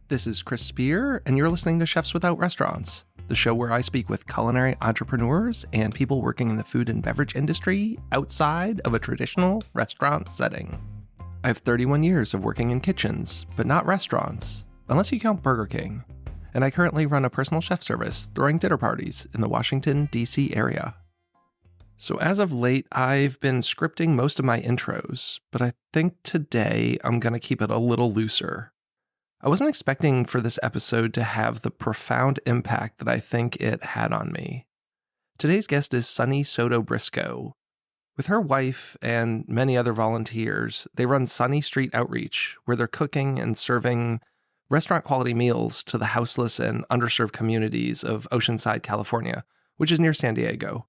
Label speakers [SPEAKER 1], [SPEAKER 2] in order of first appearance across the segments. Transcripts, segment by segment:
[SPEAKER 1] This is Chris Spear, and you're listening to Chefs Without Restaurants, the show where I speak with culinary entrepreneurs and people working in the food and beverage industry outside of a traditional restaurant setting. I have 31 years of working in kitchens, but not restaurants, unless you count Burger King. And I currently run a personal chef service throwing dinner parties in the Washington, D.C. area. So as of late, I've been scripting most of my intros, but I think today I'm going to keep it a little looser. I wasn't expecting for this episode to have the profound impact that I think it had on me. Today's guest is Sunny Soto-Brisco. With her wife and many other volunteers, they run Sunny Street Outreach, where they're cooking and serving restaurant-quality meals to the houseless and underserved communities of Oceanside, California, which is near San Diego.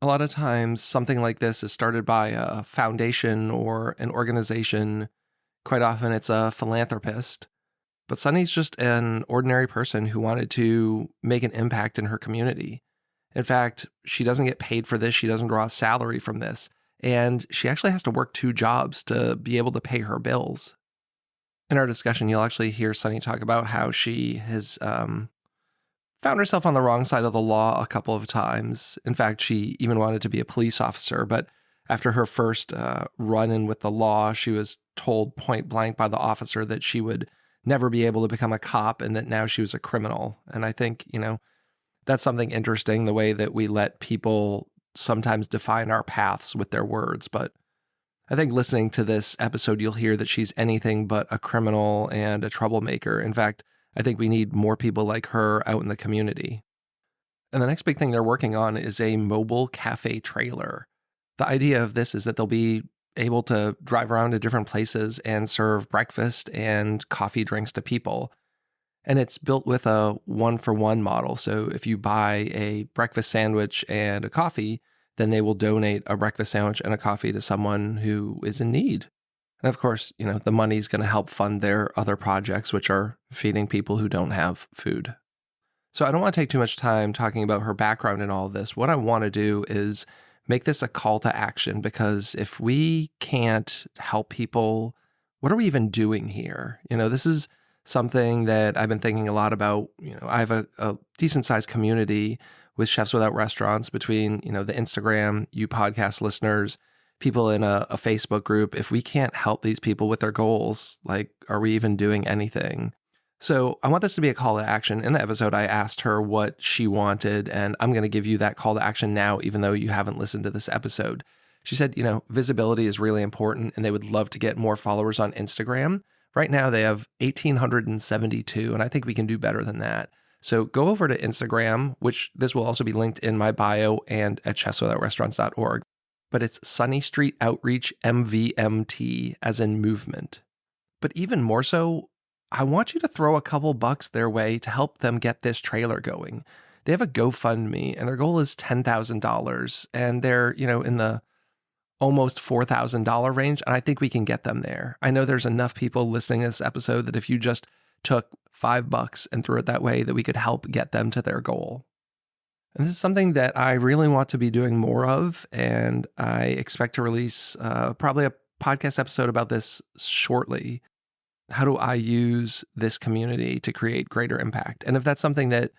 [SPEAKER 1] A lot of times, something like this is started by a foundation or an organization. Quite often, it's a philanthropist. But Sunny's just an ordinary person who wanted to make an impact in her community. In fact, she doesn't get paid for this. She doesn't draw a salary from this. And she actually has to work 2 jobs to be able to pay her bills. In our discussion, you'll actually hear Sunny talk about how she has found herself on the wrong side of the law a couple of times. In fact, she even wanted to be a police officer. But after her first run-in with the law, she was told point blank by the officer that she would never be able to become a cop and that now she was a criminal. And I think, that's something interesting, the way that we let people sometimes define our paths with their words. But I think listening to this episode, you'll hear that she's anything but a criminal and a troublemaker. In fact, I think we need more people like her out in the community. And the next big thing they're working on is a mobile cafe trailer. The idea of this is that they'll be able to drive around to different places and serve breakfast and coffee drinks to people. And it's built with a 1-for-1 model. So if you buy a breakfast sandwich and a coffee, then they will donate a breakfast sandwich and a coffee to someone who is in need. And of course, the money's going to help fund their other projects, which are feeding people who don't have food. So I don't want to take too much time talking about her background in all of this. What I want to do is make this a call to action, because if we can't help people, what are we even doing here? This is something that I've been thinking a lot about. I have a decent sized community with Chefs Without Restaurants between, the Instagram, you podcast listeners, people in a Facebook group. If we can't help these people with their goals, are we even doing anything? So I want this to be a call to action. In the episode, I asked her what she wanted, and I'm going to give you that call to action now, even though you haven't listened to this episode. She said, visibility is really important, and they would love to get more followers on Instagram. Right now, they have 1,872, and I think we can do better than that. So go over to Instagram, which this will also be linked in my bio and at chefswithoutrestaurants.org. But it's Sunny Street Outreach MVMT, as in movement. But even more so, I want you to throw a couple bucks their way to help them get this trailer going. They have a GoFundMe, and their goal is $10,000, and they're, in the almost $4,000 range, and I think we can get them there. I know there's enough people listening to this episode that if you just took $5 and threw it that way, that we could help get them to their goal. And this is something that I really want to be doing more of, and I expect to release probably a podcast episode about this shortly. How do I use this community to create greater impact? And if that's something that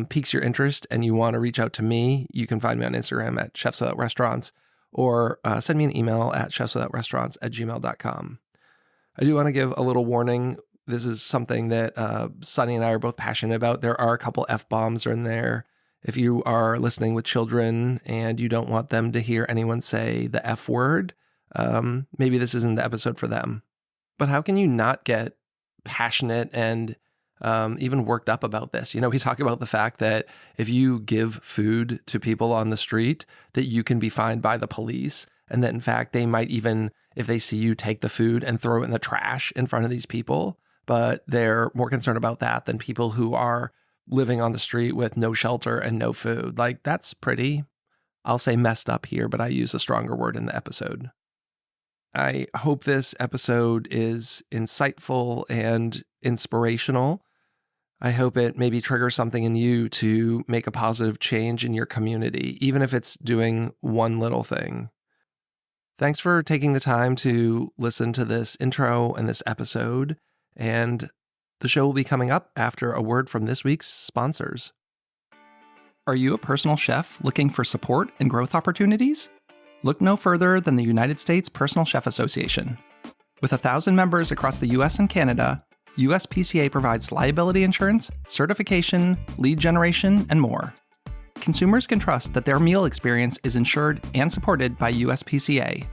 [SPEAKER 1] piques your interest and you want to reach out to me, you can find me on Instagram at Chefs Without Restaurants, or send me an email at chefswithoutrestaurants@gmail.com. I do want to give a little warning. This is something that Sunny and I are both passionate about. There are a couple F-bombs in there. If you are listening with children and you don't want them to hear anyone say the F word, maybe this isn't the episode for them. But how can you not get passionate and even worked up about this? We talk about the fact that if you give food to people on the street, that you can be fined by the police. And that in fact, they might even, if they see you, take the food and throw it in the trash in front of these people. But they're more concerned about that than people who are living on the street with no shelter and no food. That's pretty, I'll say messed up here, but I use a stronger word in the episode. I hope this episode is insightful and inspirational. I hope it maybe triggers something in you to make a positive change in your community, even if it's doing one little thing. Thanks for taking the time to listen to this intro and this episode. And The show will be coming up after a word from this week's sponsors. Are you a personal chef looking for support and growth opportunities? Look no further than the United States Personal Chef Association. With 1,000 members across the US and Canada, USPCA provides liability insurance, certification, lead generation, and more. Consumers can trust that their meal experience is insured and supported by USPCA.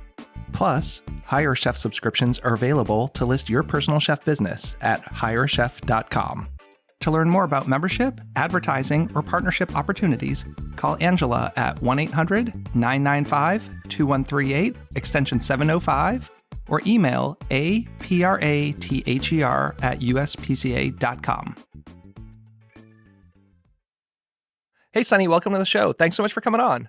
[SPEAKER 1] Plus, Hire Chef subscriptions are available to list your personal chef business at hirechef.com. To learn more about membership, advertising, or partnership opportunities, call Angela at 1-800-995-2138, extension 705, or email aprather@uspca.com. Hey, Sunny, welcome to the show. Thanks so much for coming on.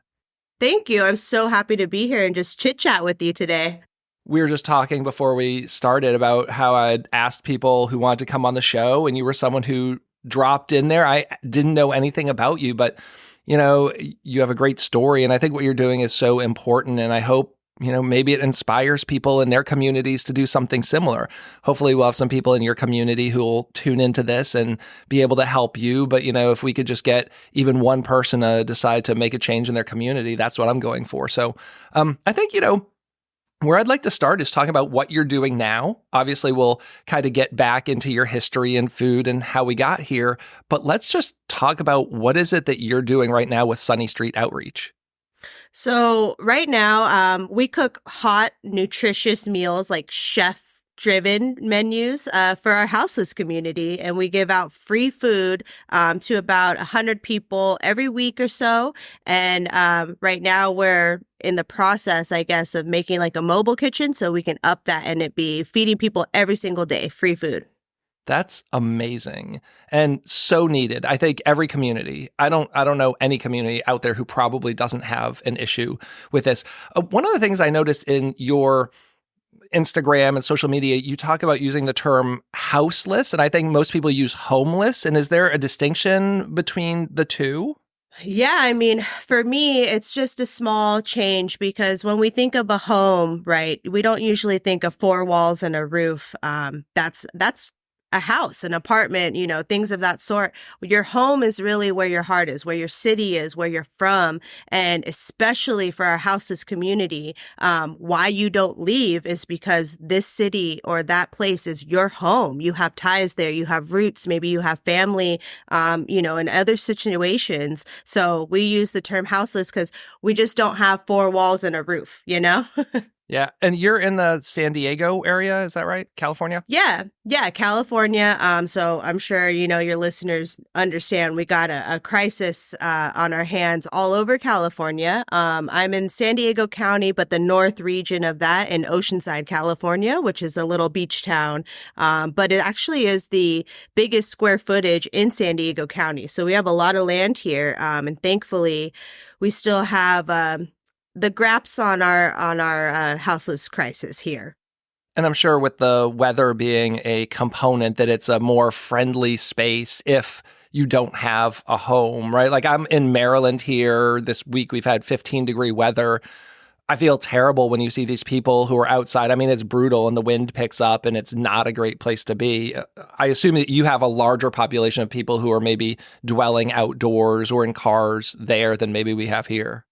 [SPEAKER 2] Thank you. I'm so happy to be here and just chit-chat with you today.
[SPEAKER 1] We were just talking before we started about how I'd asked people who wanted to come on the show, and you were someone who dropped in there. I didn't know anything about you, but, you know, you have a great story, and I think what you're doing is so important, and I hope, you know, maybe it inspires people in their communities to do something similar. Hopefully we'll have some people in your community who will tune into this and be able to help you. But, you know, if we could just get even one person to decide to make a change in their community, that's what I'm going for. So I think, you know, where I'd like to start is talking about what you're doing now. Obviously, we'll kind of get back into your history and food and how we got here, but let's just talk about what is it that you're doing right now with Sunny Street Outreach.
[SPEAKER 2] So right now, we cook hot, nutritious meals like chef-driven menus for our Houseless community, and we give out free food to about 100 people every week or so. And right now, we're in the process, I guess, of making like a mobile kitchen so we can up that and it be feeding people every single day, free food.
[SPEAKER 1] That's amazing and so needed. I think every community, I don't know any community out there who probably doesn't have an issue with this. One of the things I noticed in your Instagram and social media, you talk about using the term houseless, and I think most people use homeless. And is there a distinction between the two?
[SPEAKER 2] Yeah, I mean, for me, it's just a small change because when we think of a home, right, we don't usually think of four walls and a roof. That's a house, an apartment, you know, things of that sort. Your home is really where your heart is, where your city is, where you're from. And especially for our Houseless community, why you don't leave is because this city or that place is your home. You have ties there. You have roots. Maybe you have family, you know, in other situations. So we use the term houseless because we just don't have four walls and a roof, you know?
[SPEAKER 1] Yeah. And you're in the San Diego area, is that right? California?
[SPEAKER 2] Yeah, California. So I'm sure, you know, your listeners understand we got a crisis on our hands all over California. I'm in San Diego County, but the north region of that in Oceanside, California, which is a little beach town. But it actually is the biggest square footage in San Diego County. So we have a lot of land here. And thankfully, we still have the graps on our houseless crisis here.
[SPEAKER 1] And I'm sure with the weather being a component that it's a more friendly space if you don't have a home, right? Like I'm in Maryland here. This week we've had 15-degree weather. I feel terrible when you see these people who are outside. I mean, it's brutal and the wind picks up and it's not a great place to be. I assume that you have a larger population of people who are maybe dwelling outdoors or in cars there than maybe we have here.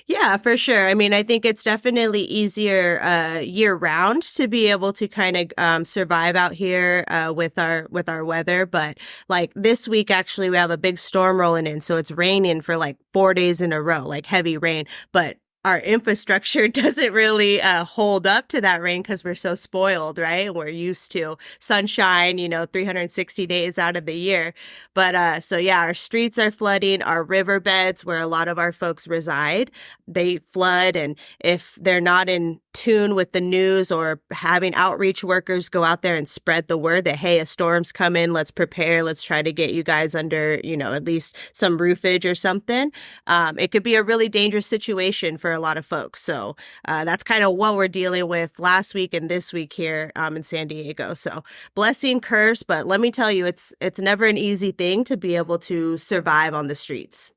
[SPEAKER 2] Yeah, for sure. I mean, I think it's definitely easier year round to be able to kind of survive out here with our weather. But like this week, actually, we have a big storm rolling in. So it's raining for like 4 days in a row, like heavy rain. But our infrastructure doesn't really hold up to that rain because we're so spoiled, right? We're used to sunshine, you know, 360 days out of the year. But so yeah, our streets are flooding, our riverbeds where a lot of our folks reside, they flood. And if they're not in tune with the news or having outreach workers go out there and spread the word that, hey, a storm's coming, let's prepare, let's try to get you guys under, you know, at least some roofage or something. It could be a really dangerous situation for a lot of folks. So that's kind of what we're dealing with last week and this week here in San Diego. So blessing, curse, but let me tell you, it's never an easy thing to be able to survive on the streets.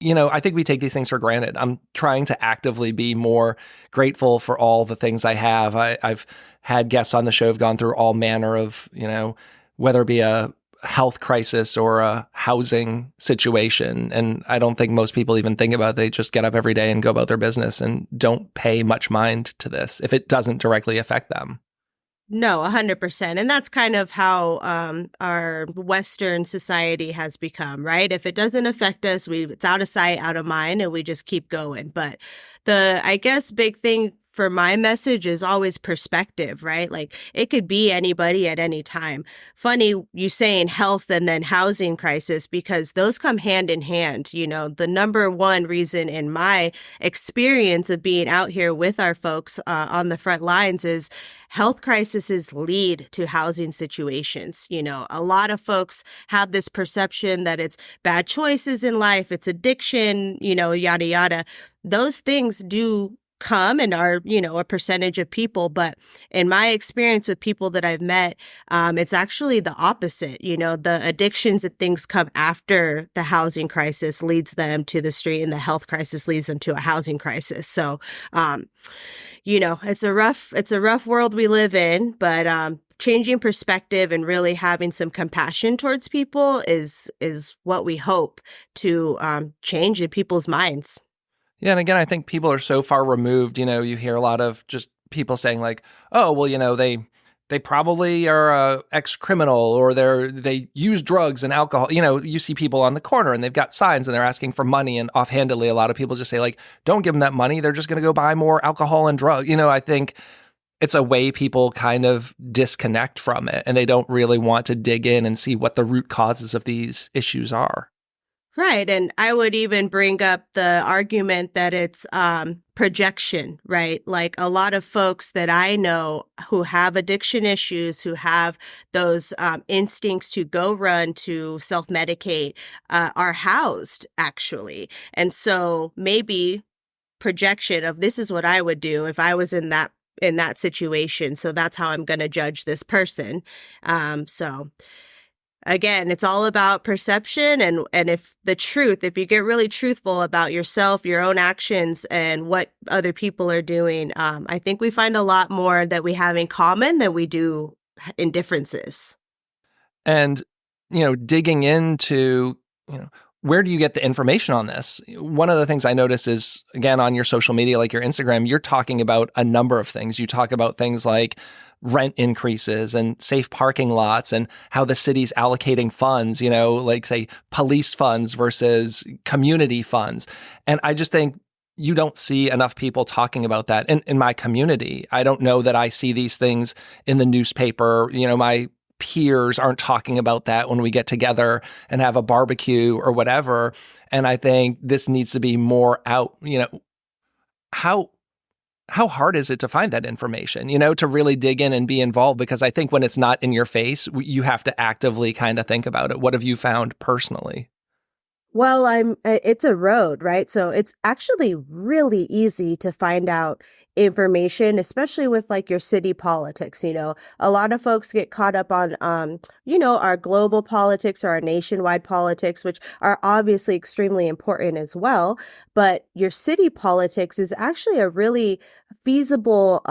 [SPEAKER 1] You know, I think we take these things for granted. I'm trying to actively be more grateful for all the things I have. I've had guests on the show who've gone through all manner of, you know, whether it be a health crisis or a housing situation. And I don't think most people even think about it. They just get up every day and go about their business and don't pay much mind to this if it doesn't directly affect them.
[SPEAKER 2] No, 100%. And that's kind of how our Western society has become, right? If it doesn't affect us, it's out of sight, out of mind, and we just keep going. But I guess, big thing for my message is always perspective, right? Like, it could be anybody at any time. Funny you saying health and then housing crisis, because those come hand in hand. You know, the number one reason in my experience of being out here with our folks on the front lines is health crises lead to housing situations. You know, a lot of folks have this perception that it's bad choices in life, it's addiction, you know, yada, yada. Those things do come and are, you know, a percentage of people. But in my experience with people that I've met, it's actually the opposite. You know, the addictions and things come after the housing crisis leads them to the street, and the health crisis leads them to a housing crisis. So, you know, it's a rough world we live in, but, changing perspective and really having some compassion towards people is what we hope to, change in people's minds.
[SPEAKER 1] Yeah. And again, I think people are so far removed. You know, you hear a lot of just people saying like, oh, well, you know, they probably are ex-criminal, or they use drugs and alcohol. You know, you see people on the corner and they've got signs and they're asking for money. And offhandedly, a lot of people just say like, don't give them that money. They're just going to go buy more alcohol and drugs. You know, I think it's a way people kind of disconnect from it, and they don't really want to dig in and see what the root causes of these issues are.
[SPEAKER 2] Right. And I would even bring up the argument that it's projection, right? Like, a lot of folks that I know who have addiction issues, who have those instincts to go run, to self-medicate, are housed, actually. And so maybe projection of, this is what I would do if I was in that situation. So that's how I'm going to judge this person. So again, it's all about perception, and if you get really truthful about yourself, your own actions, and what other people are doing, I think we find a lot more that we have in common than we do in differences.
[SPEAKER 1] And, you know, digging into, you know, where do you get the information on this? One of the things I notice is, again, on your social media, like your Instagram, you're talking about a number of things. You talk about things like rent increases and safe parking lots and how the city's allocating funds, you know, like say police funds versus community funds. And I just think you don't see enough people talking about that in my community. I don't know that I see these things in the newspaper. You know, my peers aren't talking about that when we get together and have a barbecue or whatever. And I think this needs to be more out. You know, how hard is it to find that information, you know, to really dig in and be involved? Because I think when it's not in your face, you have to actively kind of think about it. What have you found personally?
[SPEAKER 2] Well, it's a road, right? So it's actually really easy to find out information, especially with like your city politics. You know, a lot of folks get caught up on, you know, our global politics or our nationwide politics, which are obviously extremely important as well. But your city politics is actually a really feasible,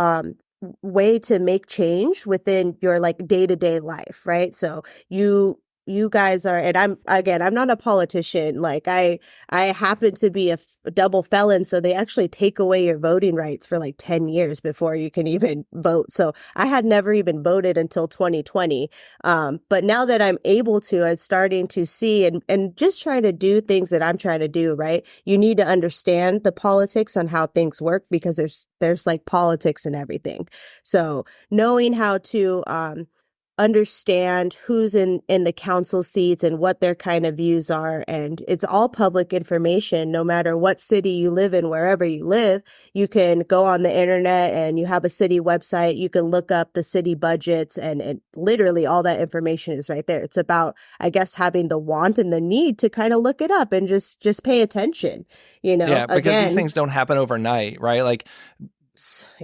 [SPEAKER 2] way to make change within your like day-to-day life, right? So you guys are, and I'm not a politician. Like I happen to be a double felon. So they actually take away your voting rights for like 10 years before you can even vote. So I had never even voted until 2020. But now that I'm able to, I'm starting to see and just try to do things that I'm trying to do, right? You need to understand the politics on how things work, because there's like politics and everything. So knowing how to, understand who's in the council seats and what their kind of views are. And it's all public information, no matter what city you live in, wherever you live. You can go on the internet and you have a city website. You can look up the city budgets, and literally all that information is right there. It's about, I guess, having the want and the need to kind of look it up and just pay attention, you know?
[SPEAKER 1] Yeah, because these things don't happen overnight, right? Like,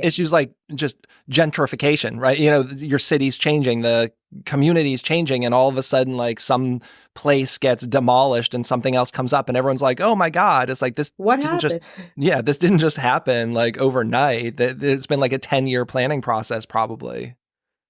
[SPEAKER 1] issues like just gentrification, right? You know, your city's changing, the community's changing, and all of a sudden, like, some place gets demolished and something else comes up, and everyone's like, "Oh my God!" It's like this.
[SPEAKER 2] What happened?
[SPEAKER 1] This didn't just happen like overnight. It's been like a 10-year planning process, probably.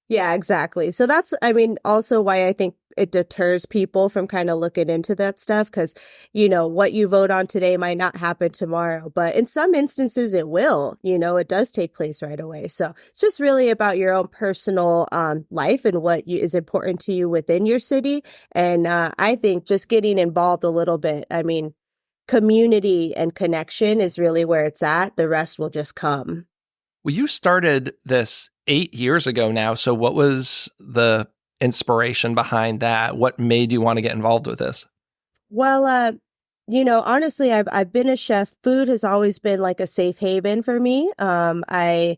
[SPEAKER 2] Yeah, exactly. So that's, I mean, also why I think it deters people from kind of looking into that stuff because, what you vote on today might not happen tomorrow, but in some instances it will, it does take place right away. So it's just really about your own personal life and what is important to you within your city. And I think just getting involved a little bit, I mean, community and connection is really where it's at. The rest will just come.
[SPEAKER 1] Well, you started this 8 years ago now. So what was the inspiration behind that? What made you want to get involved with this?
[SPEAKER 2] Well, honestly, I've been a chef. Food has always been like a safe haven for me. I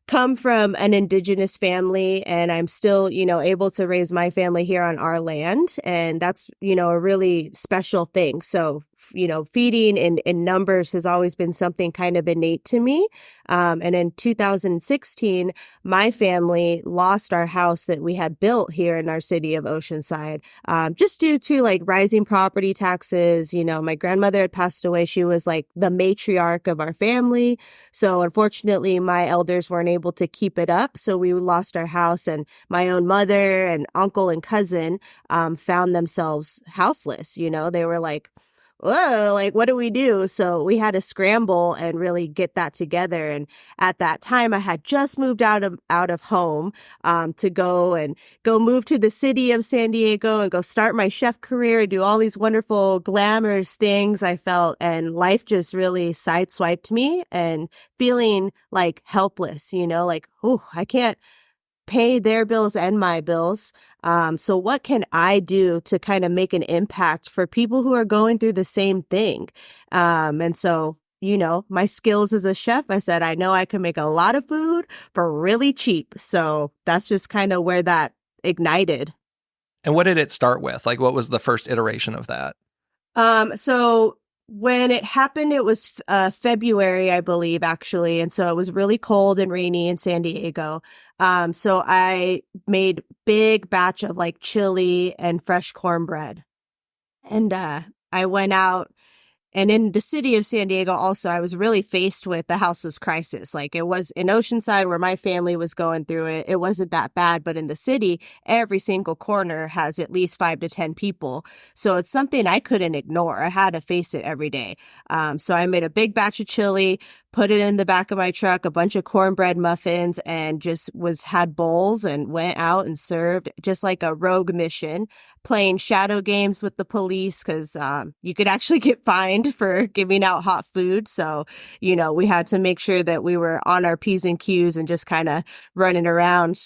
[SPEAKER 2] come from an indigenous family and I'm still, able to raise my family here on our land. And that's, a really special thing. So, feeding in numbers has always been something kind of innate to me. And in 2016, my family lost our house that we had built here in our city of Oceanside, just due to like rising property taxes. My grandmother had passed away. She was like the matriarch of our family. So unfortunately, my elders weren't able to keep it up. So we lost our house and my own mother and uncle and cousin found themselves houseless. They were like, whoa, like, what do we do? So we had to scramble and really get that together. And at that time, I had just moved out of home to go move to the city of San Diego and go start my chef career and do all these wonderful, glamorous things I felt. And life just really sideswiped me and feeling like helpless, like, oh, I can't pay their bills and my bills. So what can I do to kind of make an impact for people who are going through the same thing? And so, my skills as a chef, I said, I know I can make a lot of food for really cheap. So that's just kind of where that ignited.
[SPEAKER 1] And what did it start with? Like, what was the first iteration of that?
[SPEAKER 2] So when it happened, it was February, I believe, actually. And so it was really cold and rainy in San Diego. So I made big batch of like chili and fresh cornbread. And I went out and in the city of San Diego, also, I was really faced with the houseless crisis. Like it was in Oceanside where my family was going through it. It wasn't that bad. But in the city, every single corner has at least 5 to 10 people. So it's something I couldn't ignore. I had to face it every day. So I made a big batch of chili, put it in the back of my truck, a bunch of cornbread muffins, and just had bowls and went out and served just like a rogue mission, playing shadow games with the police because you could actually get fined for giving out hot food. So, we had to make sure that we were on our P's and Q's and just kind of running around.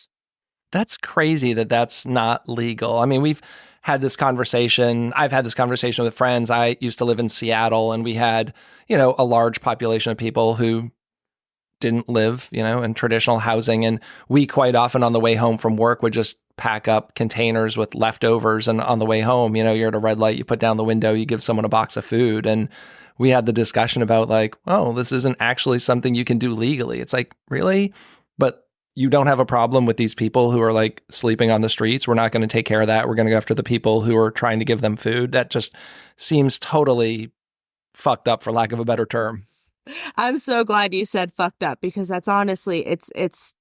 [SPEAKER 1] That's crazy that that's not legal. I mean, we've had this conversation. I've had this conversation with friends. I used to live in Seattle and we had, a large population of people who didn't live, in traditional housing. And we quite often on the way home from work would just pack up containers with leftovers. And on the way home, you're at a red light, you put down the window, you give someone a box of food. And we had the discussion about like, oh, this isn't actually something you can do legally. It's like, really? But you don't have a problem with these people who are like sleeping on the streets. We're not going to take care of that. We're going to go after the people who are trying to give them food. That just seems totally fucked up, for lack of a better term.
[SPEAKER 2] I'm so glad you said fucked up because that's honestly, it's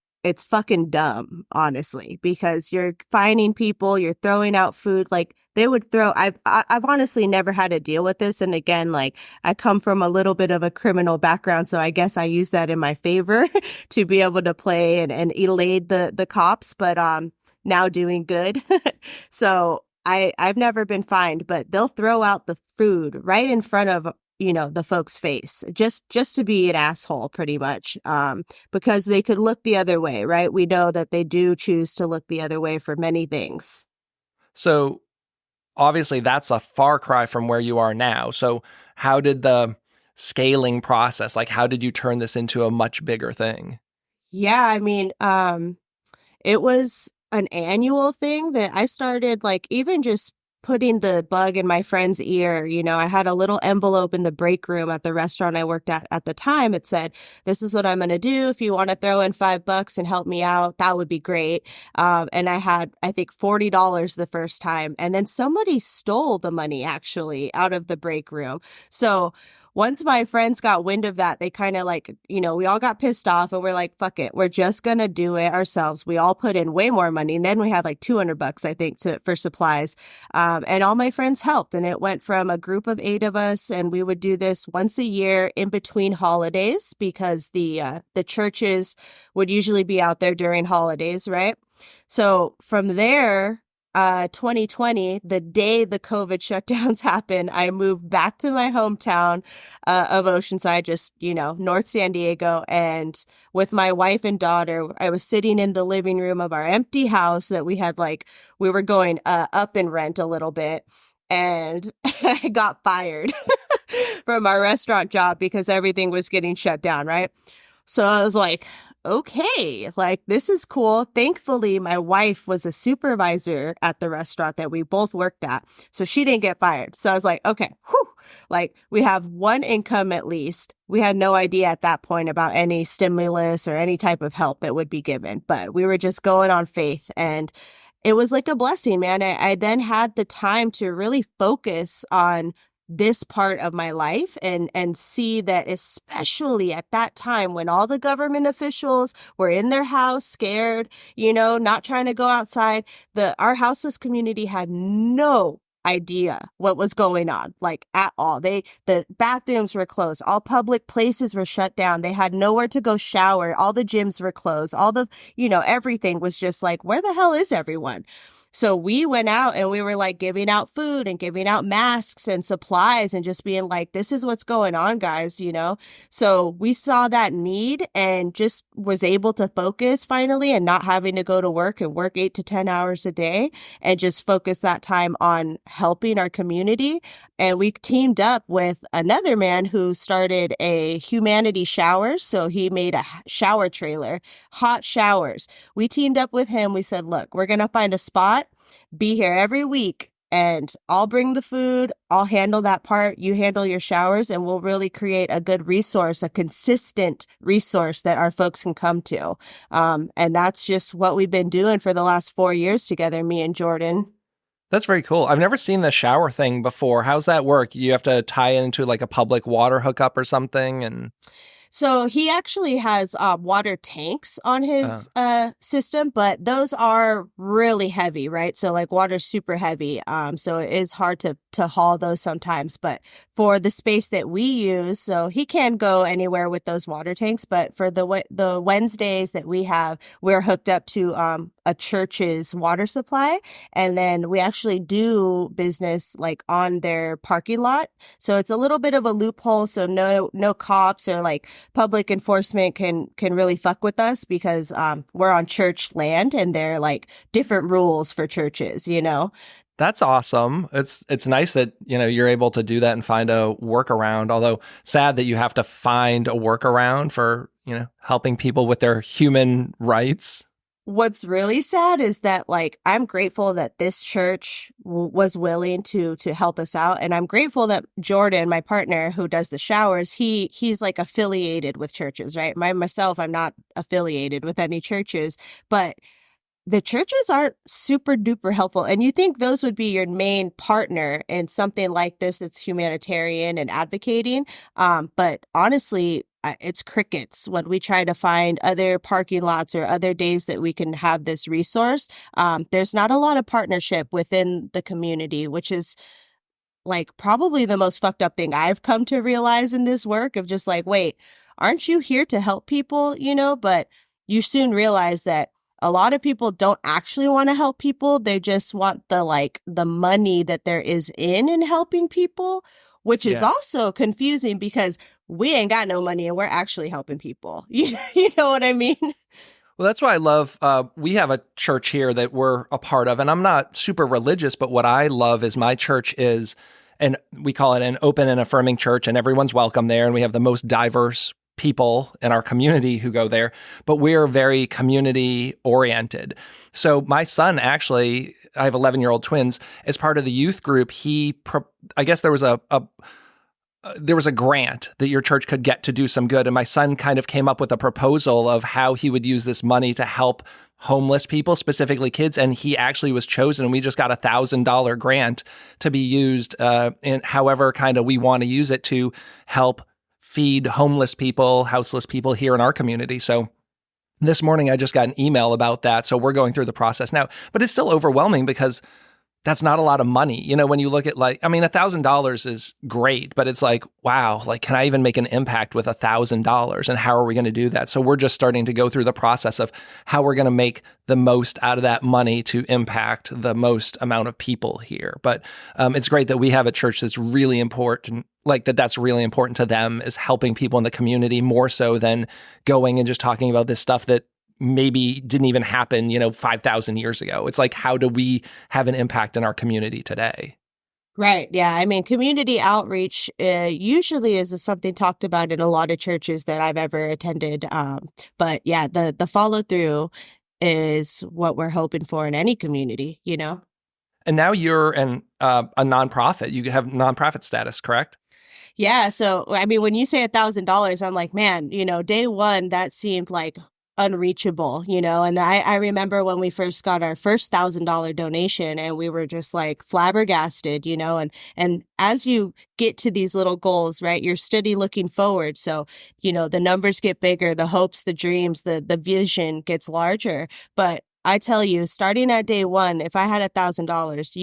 [SPEAKER 2] fucking dumb, honestly, because you're finding people, you're throwing out food. Like they would I've honestly never had to deal with this. And again, like I come from a little bit of a criminal background. So I guess I use that in my favor to be able to play and elade the cops, but, now doing good. So I've never been fined, but they'll throw out the food right in front of the folks' face just to be an asshole pretty much, because they could look the other way, right? We know that they do choose to look the other way for many things.
[SPEAKER 1] So obviously that's a far cry from where you are now. So how did the scaling process, like how did you turn this into a much bigger thing?
[SPEAKER 2] Yeah, I mean, it was an annual thing that I started like even just putting the bug in my friend's ear. I had a little envelope in the break room at the restaurant I worked at the time. It said, this is what I'm going to do. If you want to throw in $5 and help me out, that would be great. And I had, I think, $40 the first time. And then somebody stole the money actually out of the break room. So once my friends got wind of that, they kind of like, we all got pissed off and we're like, fuck it. We're just going to do it ourselves. We all put in way more money. And then we had like $200, I think, for supplies. And all my friends helped. And it went from a group of 8 of us. And we would do this once a year in between holidays because the churches would usually be out there during holidays, right? So from there, 2020, the day the COVID shutdowns happened, I moved back to my hometown of Oceanside, just, North San Diego. And with my wife and daughter, I was sitting in the living room of our empty house that we had, we were going up in rent a little bit. And I got fired from our restaurant job because everything was getting shut down, right? So I was like, okay, this is cool. Thankfully, my wife was a supervisor at the restaurant that we both worked at. So she didn't get fired. So I was like, okay, we have one income at least. We had no idea at that point about any stimulus or any type of help that would be given, but we were just going on faith. And it was like a blessing, man. I then had the time to really focus on this part of my life and see that, especially at that time when all the government officials were in their house scared, not trying to go outside, our houseless community had no idea what was going on, at all. The bathrooms were closed. All public places were shut down. They had nowhere to go shower. All the gyms were closed. All the, everything was just where the hell is everyone? So we went out and we were giving out food and giving out masks and supplies and just being this is what's going on, guys, So we saw that need and just was able to focus finally and not having to go to work and work 8 to 10 hours a day and just focus that time on helping our community. And we teamed up with another man who started a humanity showers. So he made a shower trailer, hot showers. We teamed up with him. We said, look, we're going to find a spot, be here every week, and I'll bring the food. I'll handle that part. You handle your showers, and we'll really create a good resource, a consistent resource that our folks can come to. And that's just what we've been doing for the last 4 years together, me and Jordan.
[SPEAKER 1] That's very cool. I've never seen the shower thing before. How's that work? You have to tie it into a public water hookup or something? And
[SPEAKER 2] so he actually has water tanks on his system, but those are really heavy, right? So water's super heavy. So it is hard to haul those sometimes. But for the space that we use, so he can go anywhere with those water tanks. But for the Wednesdays that we have, we're hooked up to a church's water supply. And then we actually do business on their parking lot. So it's a little bit of a loophole. So no cops or public enforcement can really fuck with us because we're on church land and they're different rules for churches,
[SPEAKER 1] That's awesome. It's nice that, you're able to do that and find a workaround, although sad that you have to find a workaround for, helping people with their human rights.
[SPEAKER 2] What's really sad is that I'm grateful that this church was willing to help us out. And I'm grateful that Jordan, my partner who does the showers, he's affiliated with churches, right? Myself, I'm not affiliated with any churches, but the churches aren't super duper helpful. And you think those would be your main partner in something like this that's humanitarian and advocating. But honestly, it's crickets when we try to find other parking lots or other days that we can have this resource. There's not a lot of partnership within the community, which is probably the most fucked up thing I've come to realize in this work of just wait, aren't you here to help people? But you soon realize that a lot of people don't actually want to help people. They just want the money that there is in helping people, which is also confusing because we ain't got no money and we're actually helping people. You know what I mean?
[SPEAKER 1] Well, that's why I love, we have a church here that we're a part of, and I'm not super religious, but what I love is my church is, and we call it an open and affirming church, and everyone's welcome there, and we have the most diverse people in our community who go there, but we're very community oriented. So my son actually, I have 11-year-old twins, as part of the youth group, I guess there was a grant that your church could get to do some good. And my son kind of came up with a proposal of how he would use this money to help homeless people, specifically kids. And he actually was chosen. We just got $1,000 grant to be used in however kind of we want to use it to help feed homeless people, houseless people here in our community. So this morning, I just got an email about that. So we're going through the process now, but it's still overwhelming because that's not a lot of money. You know, when you look at $1,000 is great, but it's like, wow, like, can I even make an impact with $1,000? And how are we going to do that? So we're just starting to go through the process of how we're going to make the most out of that money to impact the most amount of people here. But it's great that we have a church that's really important, like that's really important to them, is helping people in the community more so than going and just talking about this stuff that maybe didn't even happen, 5,000 years ago. It's like, how do we have an impact in our community today?
[SPEAKER 2] Right. Yeah. I mean, community outreach usually is something talked about in a lot of churches that I've ever attended. But yeah, the follow through is what we're hoping for in any community,
[SPEAKER 1] And now you're a nonprofit. You have nonprofit status, correct?
[SPEAKER 2] Yeah. So, I mean, when you say $1,000, I'm like, man, day one, that seemed like unreachable, and I remember when we first got our first $1,000 donation and we were just like flabbergasted, and as you get to these little goals, right, you're steady looking forward. So, the numbers get bigger, the hopes, the dreams, the vision gets larger. But I tell you, starting at day one, if I had $1,000,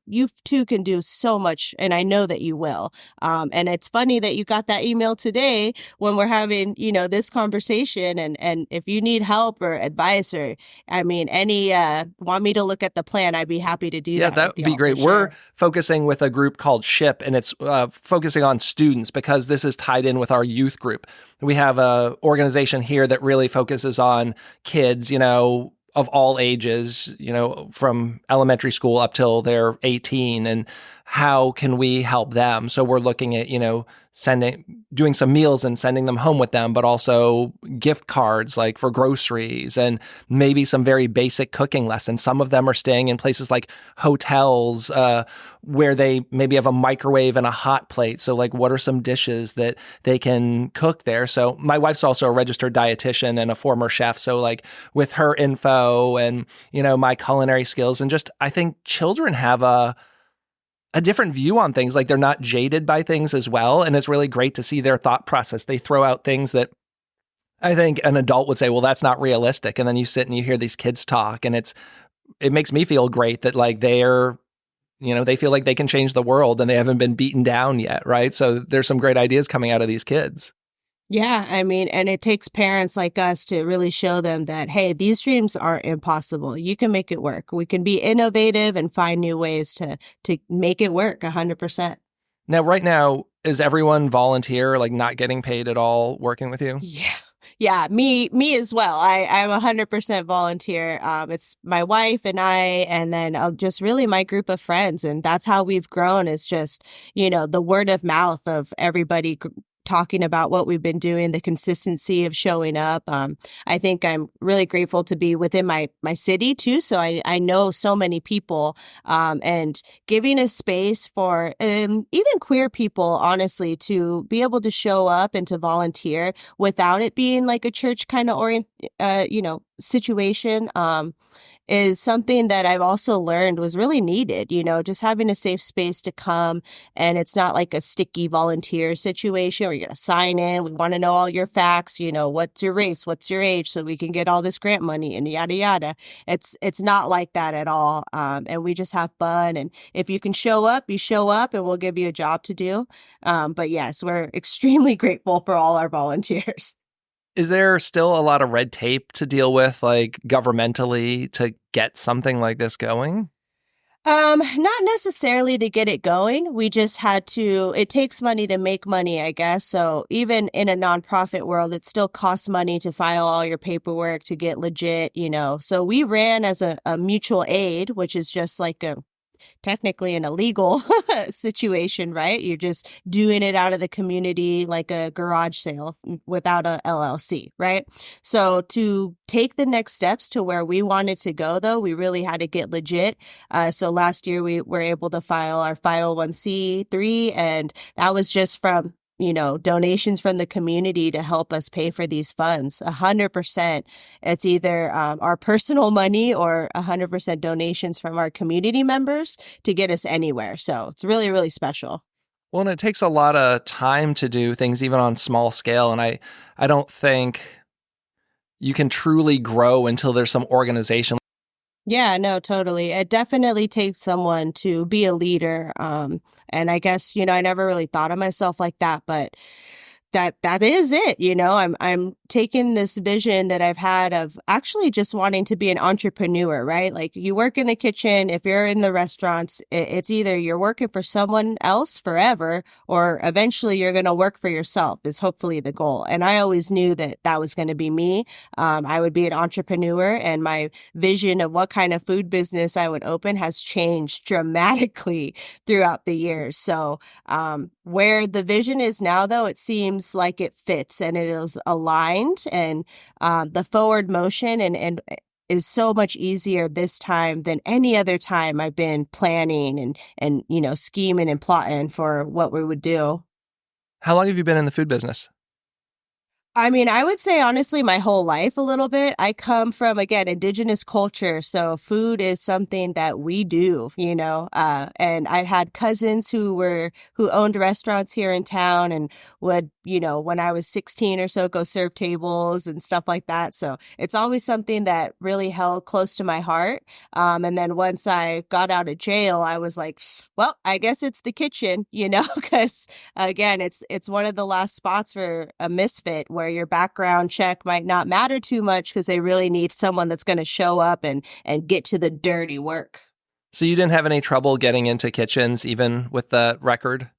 [SPEAKER 2] you too can do so much, and I know that you will. And it's funny that you got that email today when we're having, this conversation. And if you need help or advice, or want me to look at the plan, I'd be happy to do that.
[SPEAKER 1] Yeah, that would be great. We're focusing with a group called SHIP, and it's focusing on students because this is tied in with our youth group. We have a organization here that really focuses on kids, of all ages, from elementary school up till they're 18, and how can we help them? So we're looking at, doing some meals and sending them home with them, but also gift cards like for groceries and maybe some very basic cooking lessons. Some of them are staying in places like hotels where they maybe have a microwave and a hot plate. So like, what are some dishes that they can cook there? So my wife's also a registered dietitian and a former chef. So like with her info and, my culinary skills, and just, I think children have a different view on things. Like, they're not jaded by things as well. And it's really great to see their thought process. They throw out things that I think an adult would say, well, that's not realistic. And then you sit and you hear these kids talk, and it makes me feel great that like they're, they feel like they can change the world and they haven't been beaten down yet. Right. So there's some great ideas coming out of these kids.
[SPEAKER 2] Yeah, I mean, and it takes parents like us to really show them that, hey, these dreams aren't impossible. You can make it work. We can be innovative and find new ways to make it work 100%.
[SPEAKER 1] Now, right now, is everyone volunteer, like not getting paid at all, working with you?
[SPEAKER 2] Yeah, me as well. I'm 100% volunteer. It's my wife and I, and then just really my group of friends. And that's how we've grown, is just, the word of mouth of everybody talking about what we've been doing, the consistency of showing up. I think I'm really grateful to be within my city too. So I know so many people, and giving a space for even queer people, honestly, to be able to show up and to volunteer without it being like a church kind of situation, is something that I've also learned was really needed, just having a safe space to come, and it's not like a sticky volunteer situation where you're going to sign in. We want to know all your facts, what's your race, what's your age, so we can get all this grant money and yada, yada. It's not like that at all. And we just have fun. And if you can show up, you show up, and we'll give you a job to do. But yes, we're extremely grateful for all our volunteers.
[SPEAKER 1] Is there still a lot of red tape to deal with, like governmentally, to get something like this going?
[SPEAKER 2] Not necessarily to get it going. We just had to, it takes money to make money, I guess. So even in a nonprofit world, it still costs money to file all your paperwork, to get legit, So we ran as a mutual aid, which is just like technically an illegal situation, right? You're just doing it out of the community, like a garage sale without a LLC, right? So to take the next steps to where we wanted to go, though, we really had to get legit. So last year we were able to file our 501c3, and that was just from donations from the community to help us pay for these funds. 100%. It's either our personal money or 100% donations from our community members to get us anywhere. So it's really, really special.
[SPEAKER 1] Well, and it takes a lot of time to do things even on small scale. And I don't think you can truly grow until there's some organization.
[SPEAKER 2] Yeah, no, totally. It definitely takes someone to be a leader. And I guess, I never really thought of myself like that, but that is it. I'm taking this vision that I've had of actually just wanting to be an entrepreneur, right? Like you work in the kitchen. If you're in the restaurants, it's either you're working for someone else forever, or eventually you're going to work for yourself is hopefully the goal. And I always knew that that was going to be me. I would be an entrepreneur, and my vision of what kind of food business I would open has changed dramatically throughout the years. So, where the vision is now, though, it seems like it fits and it is aligned, and the forward motion and is so much easier this time than any other time I've been planning and scheming and plotting for what we would do.
[SPEAKER 1] How long have you been in the food business?
[SPEAKER 2] I mean, I would say honestly my whole life a little bit. I come from, again, indigenous culture. So food is something that we do, and I had cousins who owned restaurants here in town and would, when I was 16 or so, go serve tables and stuff like that. So it's always something that really held close to my heart. And then once I got out of jail, I was like, well, I guess it's the kitchen, because again, it's one of the last spots for a misfit where your background check might not matter too much because they really need someone that's going to show up and get to the dirty work.
[SPEAKER 1] So you didn't have any trouble getting into kitchens, even with the record?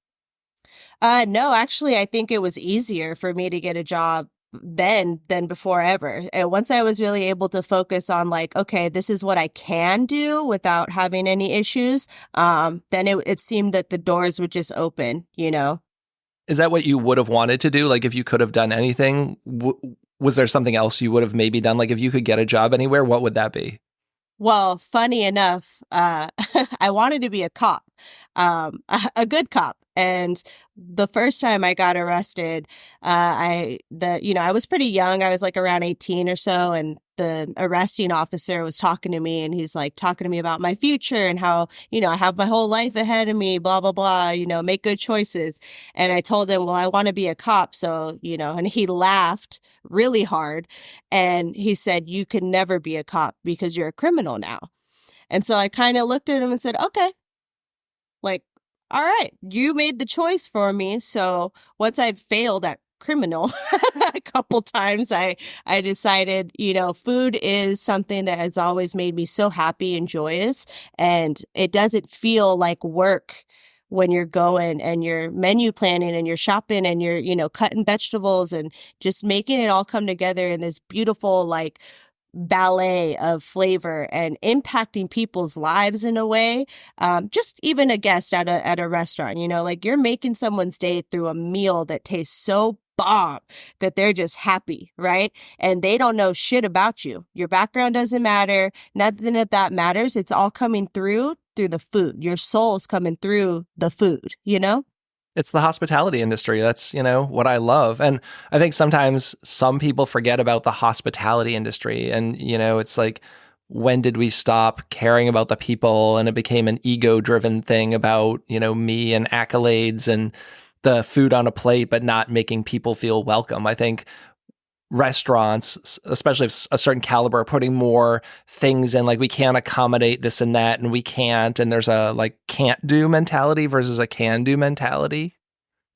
[SPEAKER 2] No, actually, I think it was easier for me to get a job then than before ever. And once I was really able to focus on like, okay, this is what I can do without having any issues, then it seemed that the doors would just open,
[SPEAKER 1] Is that what you would have wanted to do? Like if you could have done anything, was there something else you would have maybe done? Like if you could get a job anywhere, what would that be?
[SPEAKER 2] Well, funny enough, I wanted to be a cop, a good cop. And the first time I got arrested, I was pretty young. I was like around 18 or so. And the arresting officer was talking to me, and he's like talking to me about my future and how, I have my whole life ahead of me, blah, blah, blah, make good choices. And I told him, well, I want to be a cop. So, and he laughed really hard. And he said, you can never be a cop because you're a criminal now. And so I kind of looked at him and said, okay, like, all right, you made the choice for me. So once I failed at criminal a couple times, I decided, food is something that has always made me so happy and joyous. And it doesn't feel like work when you're going and you're menu planning and you're shopping and you're, cutting vegetables and just making it all come together in this beautiful, like, ballet of flavor and impacting people's lives in a way. Just even a guest at a restaurant, like you're making someone's day through a meal that tastes so bomb that they're just happy, right? And they don't know shit about you. Your background doesn't matter. Nothing of that matters. It's all coming through the food. Your soul's coming through the food,
[SPEAKER 1] It's the hospitality industry. That's, what I love. And I think sometimes some people forget about the hospitality industry. And, it's like, when did we stop caring about the people and it became an ego-driven thing about, me and accolades and the food on a plate, but not making people feel welcome? I think restaurants, especially of a certain caliber, are putting more things in, like we can't accommodate this and that, and we can't, and there's a like can't do mentality versus a can do mentality.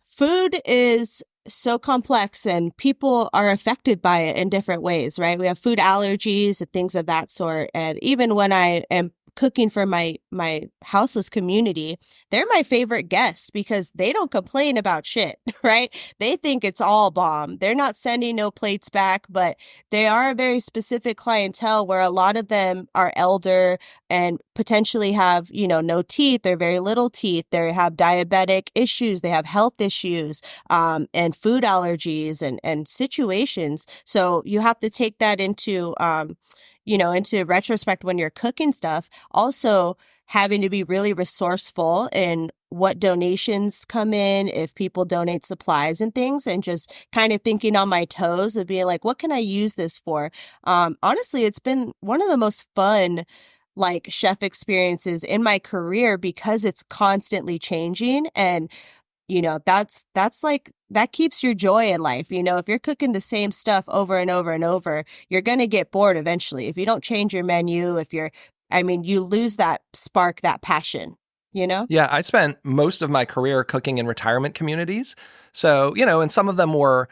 [SPEAKER 2] Food is so complex and people are affected by it in different ways, right? We have food allergies and things of that sort. And even when I am cooking for my houseless community, they're my favorite guests because they don't complain about shit, right? They think it's all bomb. They're not sending no plates back, but they are a very specific clientele where a lot of them are elder and potentially have, no teeth or very little teeth. They have diabetic issues. They have health issues, and food allergies and situations. So you have to take that into, into retrospect when you're cooking stuff. Also having to be really resourceful in what donations come in, if people donate supplies and things, and just kind of thinking on my toes of being like, what can I use this for? Honestly, it's been one of the most fun like chef experiences in my career because it's constantly changing. And that's like that keeps your joy in life. If you're cooking the same stuff over and over and over, you're going to get bored eventually. If you don't change your menu, you lose that spark, that passion, you know?
[SPEAKER 1] Yeah, I spent most of my career cooking in retirement communities. So, and some of them were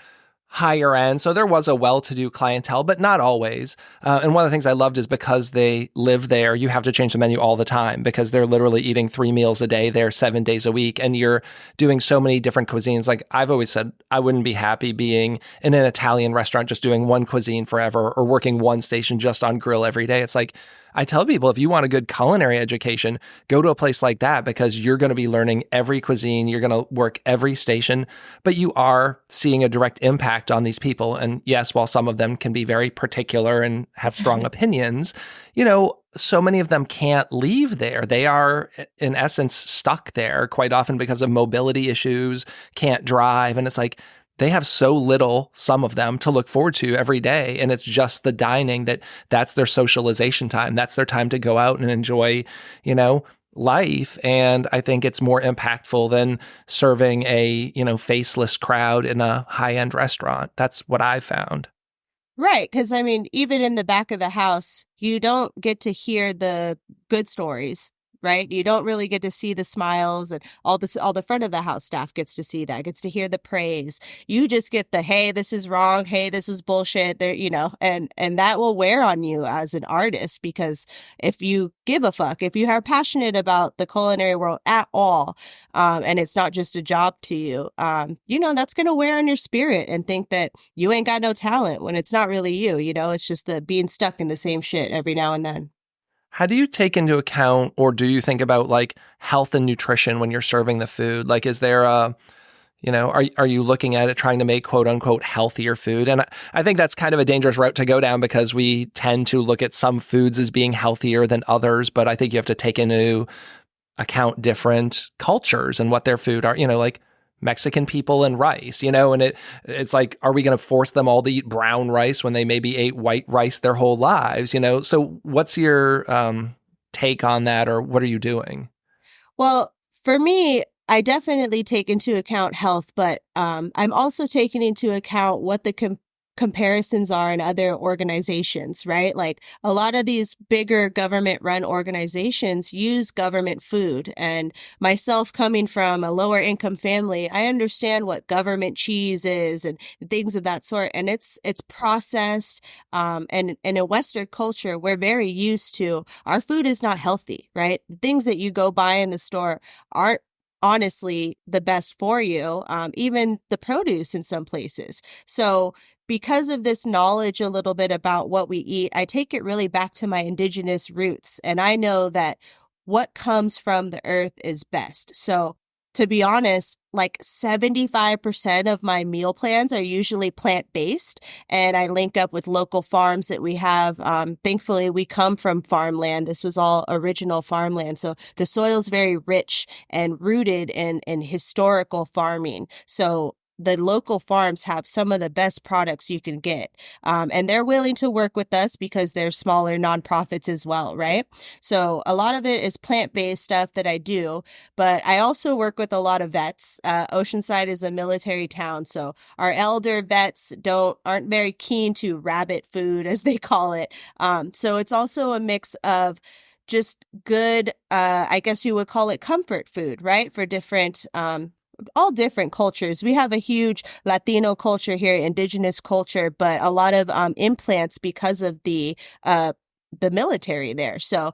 [SPEAKER 1] higher end. So there was a well-to-do clientele, but not always. And one of the things I loved is because they live there, you have to change the menu all the time because they're literally eating 3 meals a day there 7 days a week. And you're doing so many different cuisines. Like I've always said, I wouldn't be happy being in an Italian restaurant just doing one cuisine forever or working one station just on grill every day. It's like, I tell people, if you want a good culinary education, go to a place like that because you're going to be learning every cuisine. You're going to work every station, but you are seeing a direct impact on these people. And yes, while some of them can be very particular and have strong opinions, so many of them can't leave there. They are, in essence, stuck there quite often because of mobility issues, can't drive. And it's like, they have so little, some of them, to look forward to every day. And it's just the dining that's their socialization time. That's their time to go out and enjoy, life. And I think it's more impactful than serving a, faceless crowd in a high-end restaurant. That's what I found.
[SPEAKER 2] Right. Because, even in the back of the house, you don't get to hear the good stories. Right? You don't really get to see the smiles and all the front of the house staff gets to see that, gets to hear the praise. You just get the, hey, this is wrong. Hey, this is bullshit. There, and that will wear on you as an artist because if you give a fuck, if you are passionate about the culinary world at all, and it's not just a job to you, that's going to wear on your spirit and think that you ain't got no talent when it's not really you, it's just the being stuck in the same shit every now and then.
[SPEAKER 1] How do you take into account, or do you think about like health and nutrition when you're serving the food? Like, is there are you looking at it trying to make quote unquote healthier food? And I think that's kind of a dangerous route to go down because we tend to look at some foods as being healthier than others. But I think you have to take into account different cultures and what their food are, like Mexican people and rice, and it's like, are we going to force them all to eat brown rice when they maybe ate white rice their whole lives, So what's your take on that, or what are you doing?
[SPEAKER 2] Well, for me, I definitely take into account health, but I'm also taking into account what the comparisons are in other organizations, right? Like a lot of these bigger government run organizations use government food. And myself coming from a lower income family, I understand what government cheese is and things of that sort. And it's processed. And in a Western culture, we're very used to our food is not healthy, right? Things that you go buy in the store aren't honestly the best for you, even the produce in some places. So because of this knowledge a little bit about what we eat, I take it really back to my indigenous roots. And I know that what comes from the earth is best. So to be honest, like 75% of my meal plans are usually plant-based, and I link up with local farms that we have. Thankfully, we come from farmland. This was all original farmland. So the soil's very rich and rooted in historical farming. So the local farms have some of the best products you can get. And they're willing to work with us because they're smaller nonprofits as well, right? So a lot of it is plant-based stuff that I do, but I also work with a lot of vets. Oceanside is a military town, so our elder vets aren't very keen to rabbit food, as they call it. So it's also a mix of just good, I guess you would call it comfort food, right? For different, all different cultures. We have a huge Latino culture here, indigenous culture, but a lot of implants because of the military there. So,